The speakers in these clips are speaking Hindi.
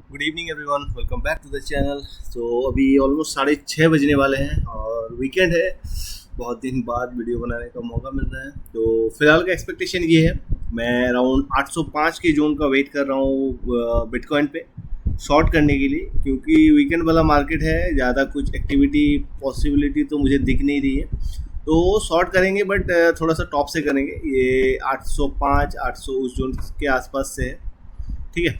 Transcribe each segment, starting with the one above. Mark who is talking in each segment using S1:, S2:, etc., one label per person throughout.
S1: Good evening everyone, welcome back to the channel. तो अभी ऑलमोस्ट 6:30 बजने वाले हैं और वीकेंड है। बहुत दिन बाद वीडियो बनाने का मौका मिल रहा है। तो फिलहाल का एक्सपेक्टेशन ये है, मैं अराउंड 805 के जोन का वेट कर रहा हूँ बिटकॉइन पे शॉर्ट करने के लिए, क्योंकि वीकेंड वाला मार्केट है, ज़्यादा कुछ एक्टिविटी पॉसिबिलिटी तो मुझे दिख नहीं रही है। तो शॉर्ट करेंगे बट थोड़ा सा टॉप से करेंगे। ये 805 800 उस जोन के आसपास से है, ठीक है।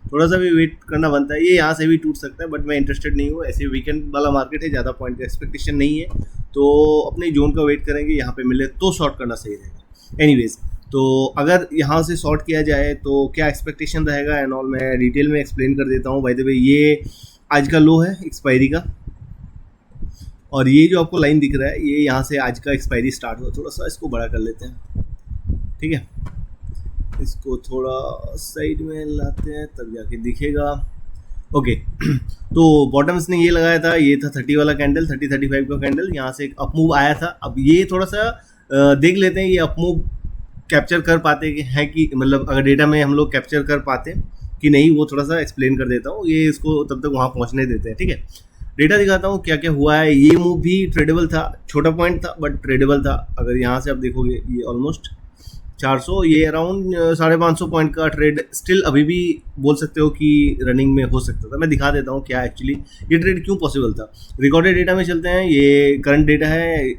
S1: थोड़ा सा भी वेट करना बनता है, ये यहाँ से भी टूट सकता है बट मैं इंटरेस्टेड नहीं हूँ। ऐसे वीकेंड वाला मार्केट है, ज़्यादा पॉइंट का एक्सपेक्टेशन नहीं है, तो अपने जोन का वेट करेंगे। यहाँ पे मिले तो शॉर्ट करना सही रहेगा। एनीवेज, तो अगर यहाँ से शॉर्ट किया जाए तो क्या एक्सपेक्टेशन रहेगा एंड ऑल मैं डिटेल में एक्सप्लेन कर देता हूँ। बाय द वे, ये आज का लो है एक्सपायरी का, और ये जो आपको लाइन दिख रहा है ये यहाँ से आज का एक्सपायरी स्टार्ट हुआ। थोड़ा सा इसको बड़ा कर लेते हैं, ठीक है। इसको थोड़ा साइड में लाते हैं तब जाके दिखेगा। ओके तो बॉटम्स ने ये लगाया था, ये था 30 वाला कैंडल, 30-35 का कैंडल। यहाँ से एक अप मूव आया था। अब ये थोड़ा सा देख लेते हैं ये अप मूव कैप्चर कर पाते हैं कि, मतलब अगर डेटा में हम लोग कैप्चर कर पाते कि नहीं, वो थोड़ा सा एक्सप्लेन कर देता हूँ। ये इसको तब तक वहाँ पहुँचने देते हैं, ठीक है। डेटा दिखाता हूँ क्या क्या हुआ है। ये मूव भी ट्रेडेबल था, छोटा पॉइंट था बट ट्रेडेबल था। अगर यहाँ से आप देखोगे ये ऑलमोस्ट 400, ये अराउंड 550 पॉइंट का ट्रेड स्टिल अभी भी बोल सकते हो कि रनिंग में हो सकता था। मैं दिखा देता हूँ क्या एक्चुअली ये ट्रेड क्यों पॉसिबल था। रिकॉर्डेड डेटा में चलते हैं। ये करंट डेटा है,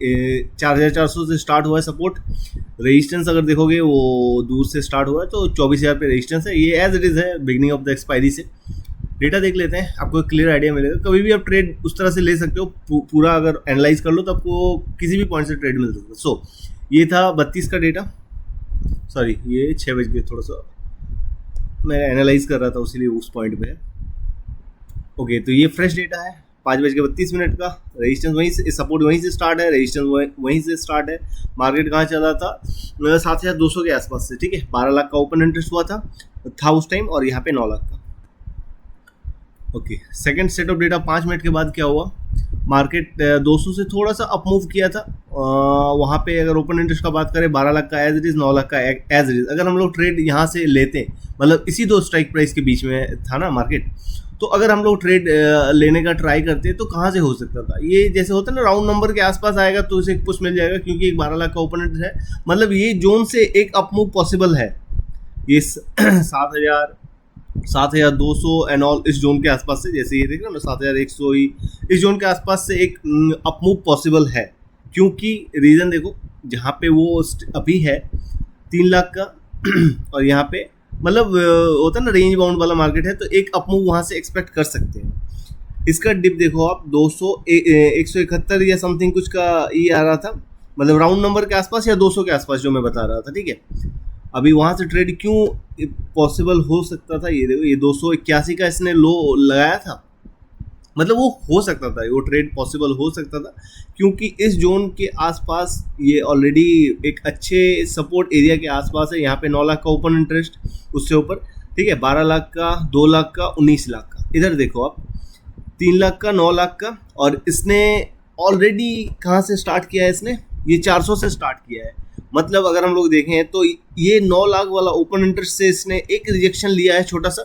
S1: 4400 से स्टार्ट हुआ है सपोर्ट। रेजिस्टेंस अगर देखोगे वो दूर से स्टार्ट हुआ है, तो 24,000 पे रेजिस्टेंस है। ये एज इट इज़ है बिगनिंग ऑफ द एक्सपायरी से। डेटा देख लेते हैं, आपको एक क्लियर आइडिया मिलेगा। कभी भी आप ट्रेड उस तरह से ले सकते हो, पूरा अगर एनालाइज कर लो तो आपको किसी भी पॉइंट से ट्रेड मिल सकता है। सो ये था 32 का डेटा, सॉरी ये 6 बज गए, थोड़ा सा मैं एनालाइज कर रहा था उसीलिए उस पॉइंट पे। ओके तो ये फ्रेश डेटा है 5:32 का। रेजिस्टेंस वहीं से, सपोर्ट वहीं से स्टार्ट है, रेजिस्टेंस वहीं से स्टार्ट है। मार्केट कहाँ चला था, 7,200 के आसपास से, ठीक है। 12 लाख का ओपन इंटरेस्ट हुआ था उस टाइम, और यहाँ पे 9 लाख का। Okay, second set of data 5 minute के बाद क्या हुआ, मार्केट 200 से थोड़ा सा अप मूव किया था। वहाँ पे अगर ओपन इंटरेस्ट का बात करें 12 लाख का एज इट इज़, 9 लाख का एज इट इज़। अगर हम लोग ट्रेड यहाँ से लेते, मतलब इसी दो स्ट्राइक प्राइस के बीच में था ना मार्केट, तो अगर हम लोग ट्रेड लेने का ट्राई करते तो कहाँ से हो सकता था। ये जैसे होता है ना, राउंड नंबर के आसपास आएगा तो इसे एक पुश मिल जाएगा, क्योंकि एक 12 लाख का ओपन इंटरेस्ट है। मतलब ये जोन से एक अप मूव पॉसिबल है। ये 7,200 एंड ऑल इस जोन के आसपास से, जैसे ये देख रहे हो ना 7,100 ही इस जोन के आसपास से एक अप मूव पॉसिबल है। क्योंकि रीज़न देखो, जहाँ पे वो अभी है 3 लाख का और यहाँ पे मतलब होता है ना रेंज बाउंड वाला मार्केट है, तो एक अप मूव वहाँ से एक्सपेक्ट कर सकते हैं। इसका डिप देखो आप 171 या समथिंग कुछ का ये आ रहा था, मतलब राउंड नंबर के आसपास या 200 के आसपास जो मैं बता रहा था, ठीक है। अभी वहाँ से ट्रेड क्यों पॉसिबल हो सकता था, ये देखो, ये 281 का इसने लो लगाया था, मतलब वो हो सकता था, वो ट्रेड पॉसिबल हो सकता था, क्योंकि इस जोन के आसपास ये ऑलरेडी एक अच्छे सपोर्ट एरिया के आसपास है। यहाँ पे 9 लाख का ओपन इंटरेस्ट, उससे ऊपर, ठीक है, 12 लाख का, 2 लाख का, 19 लाख का। इधर देखो आप 3 लाख का, 9 लाख का, और इसने ऑलरेडी कहाँ से स्टार्ट किया है, इसने ये 400 से स्टार्ट किया है। मतलब अगर हम लोग देखें तो ये 9 लाख वाला ओपन इंटरेस्ट से इसने एक रिजेक्शन लिया है छोटा सा,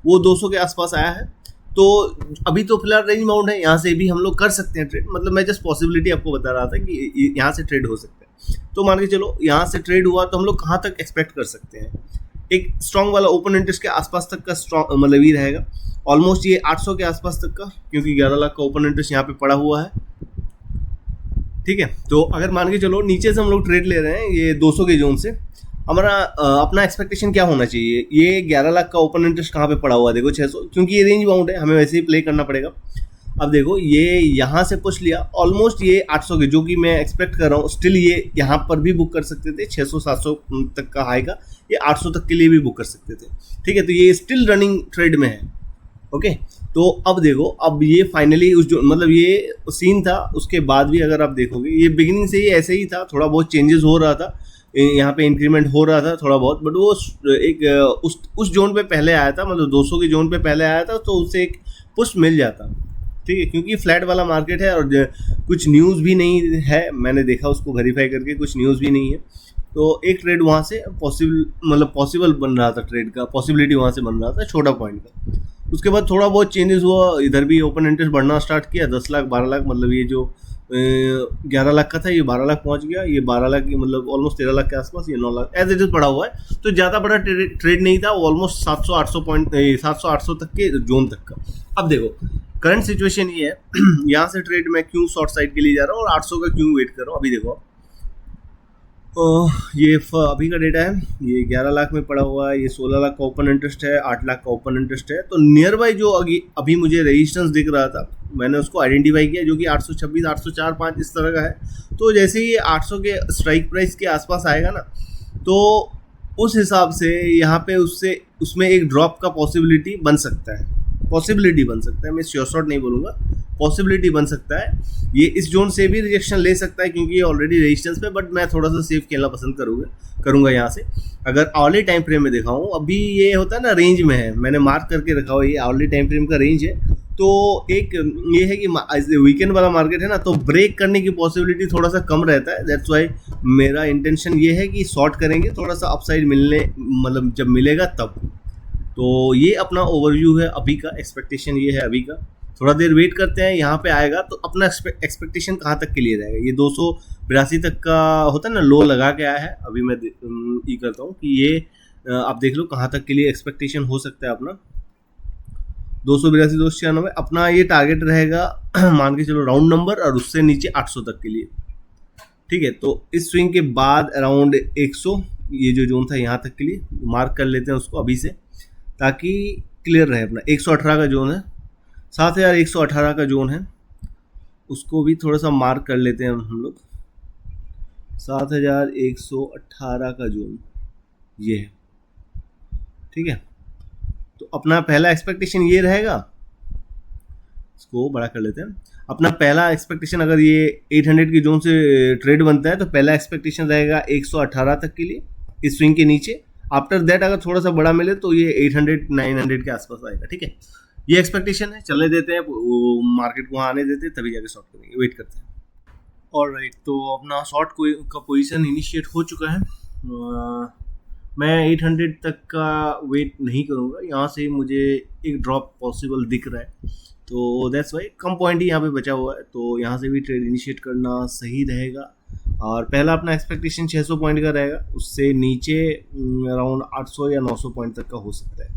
S1: वो 200 के आसपास आया है। तो अभी तो फिलहाल रेंज बाउंड है, यहाँ से भी हम लोग कर सकते हैं ट्रेड। मतलब मैं जस्ट पॉसिबिलिटी आपको बता रहा था कि यहाँ से ट्रेड हो सकता है। तो मान के चलो यहाँ से ट्रेड हुआ तो हम लोग कहाँ तक एक्सपेक्ट कर सकते हैं, एक स्ट्रॉन्ग वाला ओपन इंटरेस्ट के आसपास तक का स्ट्रॉन्ग, मतलब ही रहेगा ऑलमोस्ट ये 800 के आसपास तक का, क्योंकि 11 लाख का ओपन इंटरेस्ट यहाँ पे पड़ा हुआ है, ठीक है। तो अगर मान के चलो नीचे से हम लोग ट्रेड ले रहे हैं ये 200 के जोन से, हमारा अपना एक्सपेक्टेशन क्या होना चाहिए। ये 11 लाख का ओपन इंटरेस्ट कहाँ पे पड़ा हुआ है, देखो 600, क्योंकि ये रेंज बाउंड है, हमें वैसे ही प्ले करना पड़ेगा। अब देखो ये यहाँ से पुश लिया ऑलमोस्ट ये 800 के, जो कि मैं एक्सपेक्ट कर रहा हूँ स्टिल ये यहाँ पर भी बुक कर सकते थे। 600-700 तक का हाई का, ये 800 तक के लिए भी बुक कर सकते थे, ठीक है। तो ये स्टिल रनिंग ट्रेड में है, ओके। तो अब देखो, अब ये फाइनली उस जो, मतलब ये सीन था, उसके बाद भी अगर आप देखोगे ये बिगिनिंग से ही ऐसे ही था। थोड़ा बहुत चेंजेस हो रहा था, यहाँ पे इंक्रीमेंट हो रहा था थोड़ा बहुत, बट वो एक उस जोन पे पहले आया था, मतलब 200 के जोन पे पहले आया था, तो उससे एक पुश मिल जाता, ठीक है। क्योंकि फ्लैट वाला मार्केट है और कुछ न्यूज़ भी नहीं है, मैंने देखा उसको वेरीफाई करके, कुछ न्यूज़ भी नहीं है। तो एक ट्रेड वहाँ से पॉसिबल बन रहा था, ट्रेड का पॉसिबिलिटी वहाँ से बन रहा था, छोटा पॉइंट का। उसके बाद थोड़ा बहुत चेंजेस हुआ, इधर भी ओपन इंटरेस्ट बढ़ना स्टार्ट किया, 10 लाख 12 लाख, मतलब ये जो 11 लाख का था ये 12 लाख पहुंच गया, ये 12 लाख मतलब ऑलमोस्ट 13 लाख के आसपास, ये 9 लाख एज इट इज पड़ा हुआ है। तो ज़्यादा बड़ा ट्रेड नहीं था, ऑलमोस्ट 700-800 पॉइंट 700-800 तक के जोन तक का। अब देखो करंट सिचुएशन ये है यहाँ से ट्रेड मैं क्यों शॉर्ट साइड के लिए जा रहा हूँ और 800 का क्यों वेट कर रहा हूँ। अभी देखो ये अभी का डेटा है, ये 11 लाख में पड़ा हुआ है, ये 16 लाख का ओपन इंटरेस्ट है, 8 लाख का ओपन इंटरेस्ट है। तो नियर बाई जो अभी मुझे रेजिस्टेंस दिख रहा था, मैंने उसको आइडेंटिफाई किया, जो कि 826, 804, 5 इस तरह का है। तो जैसे ही ये 800 के स्ट्राइक प्राइस के आसपास आएगा ना, तो उस हिसाब से यहाँ पे उसमें एक ड्रॉप का पॉसिबिलिटी बन सकता है, मैं श्योर शॉट नहीं बोलूँगा, पॉसिबिलिटी बन सकता है। ये इस जोन से भी रिजेक्शन ले सकता है क्योंकि ये ऑलरेडी रेजिस्टेंस पे, बट मैं थोड़ा सा सेफ खेलना पसंद करूँगा यहाँ से। अगर आवरली टाइम फ्रेम में दिखाऊँ, अभी ये होता है ना रेंज में है, मैंने मार्क करके रखा हुआ, ये आवरली टाइम फ्रेम का रेंज है। तो एक ये है कि वीकेंड वाला मार्केट है ना, तो ब्रेक करने की पॉसिबिलिटी थोड़ा सा कम रहता है। दैट्स वाई मेरा इंटेंशन ये है कि शॉर्ट करेंगे, थोड़ा सा अपसाइड मिलने, मतलब जब मिलेगा तब। तो ये अपना ओवरव्यू है अभी का, एक्सपेक्टेशन ये है अभी का। थोड़ा देर वेट करते हैं, यहाँ पे आएगा तो अपना एक्सपेक्टेशन कहाँ तक के लिए रहेगा। ये 282 तक का होता है ना, लो लगा के आया है। अभी मैं ये करता हूँ कि ये आप देख लो कहाँ तक के लिए एक्सपेक्टेशन हो सकता है अपना। 282, 296 अपना ये टारगेट रहेगा मान के चलो राउंड नंबर, और उससे नीचे 800 तक के लिए, ठीक है। तो इस स्विंग के बाद अराउंड 100 ये जो जोन था यहाँ तक के लिए मार्क कर लेते हैं उसको अभी से, ताकि क्लियर रहे अपना। 118 का जोन है, 7118 का जोन है, उसको भी थोड़ा सा मार्क कर लेते हैं हम लोग। 7118 का जोन ये है, ठीक है। तो अपना पहला एक्सपेक्टेशन ये रहेगा, इसको बड़ा कर लेते हैं। अपना पहला एक्सपेक्टेशन, अगर ये 800 की जोन से ट्रेड बनता है तो पहला एक्सपेक्टेशन रहेगा 118 तक के लिए इस स्विंग के नीचे। आफ्टर दैट अगर थोड़ा सा बड़ा मिले तो ये 800 900 के आसपास आएगा, ठीक है। ये एक्सपेक्टेशन है, चलने देते हैं, मार्केट को वहाँ आने देते हैं, तभी जाके शॉर्ट करेंगे, वेट करते हैं। ऑलराइट, तो अपना शॉर्ट का पोजीशन इनिशिएट हो चुका है। मैं 800 तक का वेट नहीं करूँगा, यहाँ से मुझे एक ड्रॉप पॉसिबल दिख रहा है, तो दैट्स वाई कम पॉइंट ही यहाँ पे बचा हुआ है, तो यहाँ से भी ट्रेड इनिशिएट करना सही रहेगा। और पहला अपना एक्सपेक्टेशन 600 पॉइंट का रहेगा, उससे नीचे अराउंड 800 या 900 पॉइंट तक का हो सकता है।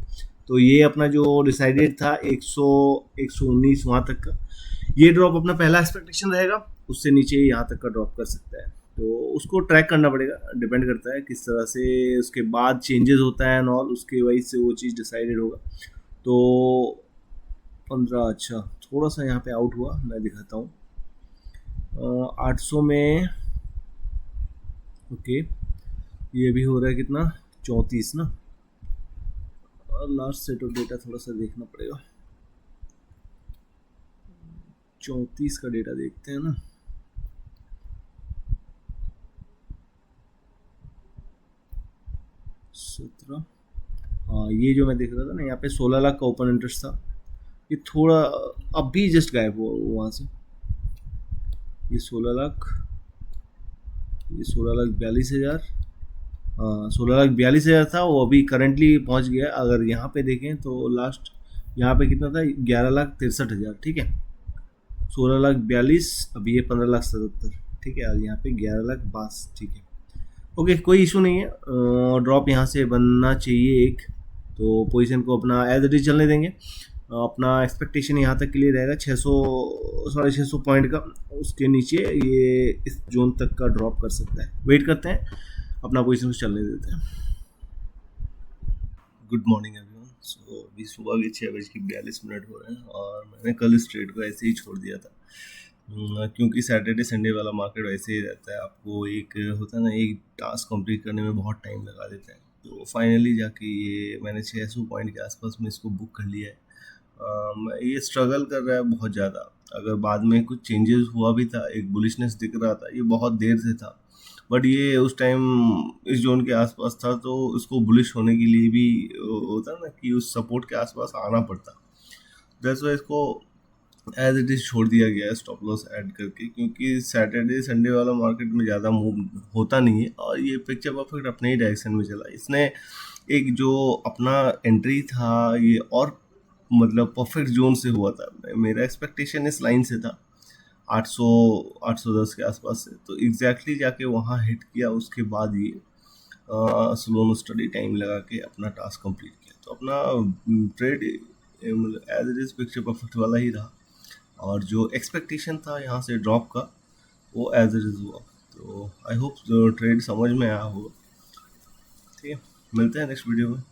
S1: तो ये अपना जो डिसाइडेड था 100 119 वहाँ तक का, ये ड्रॉप अपना पहला एक्सपेक्टेशन रहेगा, उससे नीचे यहाँ तक का ड्रॉप कर सकता है। तो उसको ट्रैक करना पड़ेगा, डिपेंड करता है किस तरह से उसके बाद चेंजेस होता है एंड ऑल, उसके वजह से वो चीज़ डिसाइडेड होगा। तो 15, अच्छा थोड़ा सा यहाँ पे आउट हुआ, मैं दिखाता हूँ। 800 में ओके, ये भी हो रहा है कितना, 34 ना। लास्ट सेट ऑफ डेटा थोड़ा सा देखना पड़ेगा, 34 का डेटा देखते हैं ना। हाँ, ये जो मैं देख रहा था ना, यहाँ पे 16 लाख का ओपन इंटरेस्ट था, ये थोड़ा अभी जस्ट गायब हुआ वहाँ से। ये 16,42,000, हाँ 16,42,000 था, वो अभी करंटली पहुँच गया। अगर यहाँ पे देखें तो लास्ट यहाँ पे कितना था, 11,63,000, ठीक है। 16,42,000, अभी ये 15,77,000, ठीक है। और यहाँ पे 11,62,000, ठीक है। ओके, कोई इशू नहीं है, ड्रॉप यहाँ से बनना चाहिए एक, तो पोजीशन को अपना एज इट इज चलने देंगे। अपना एक्सपेक्टेशन यहाँ तक के लिए रहेगा 600 650 पॉइंट का, उसके नीचे ये इस जोन तक का ड्रॉप कर सकता है। वेट करते हैं, अपना पोजीशन को चलने देते हैं। Good morning everyone. सो अभी सुबह के 6:42 हो रहे हैं, और मैंने कल इस ट्रेड को ऐसे ही छोड़ दिया था, क्योंकि सैटरडे संडे वाला मार्केट वैसे ही रहता है, आपको एक होता है ना, एक टास्क कंप्लीट करने में बहुत टाइम लगा देता है। तो फाइनली जाके ये मैंने 600 पॉइंट के आसपास में इसको बुक कर लिया है। ये स्ट्रगल कर रहा है बहुत ज़्यादा, अगर बाद में कुछ चेंजेस हुआ भी था, एक बुलिशनेस दिख रहा था, ये बहुत देर से था, बट ये उस टाइम इस जोन के आसपास था, तो उसको बुलिश होने के लिए भी होता ना कि उस सपोर्ट के आसपास आना पड़ता। दैट्स वाई इसको एज इट इज़ छोड़ दिया गया है, स्टॉप लॉस ऐड करके, क्योंकि सैटरडे संडे वाला मार्केट में ज़्यादा मूव होता नहीं है, और ये पिक्चर परफेक्ट अपने ही डायरेक्शन में चला। इसने एक जो अपना एंट्री था ये और मतलब परफेक्ट जोन से हुआ था। मेरा एक्सपेक्टेशन इस लाइन से था 800 810 के आसपास से, तो एग्जैक्टली जाके वहाँ हिट किया। उसके बाद ये स्लो स्टडी टाइम लगा के अपना टास्क कंप्लीट किया, तो अपना ट्रेड मतलब as it is picture perfect वाला ही रहा। और जो एक्सपेक्टेशन था यहाँ से ड्रॉप का, वो एज इट इज हुआ। तो आई होप जो ट्रेड समझ में आया होगा। ठीक है, मिलते हैं नेक्स्ट वीडियो में।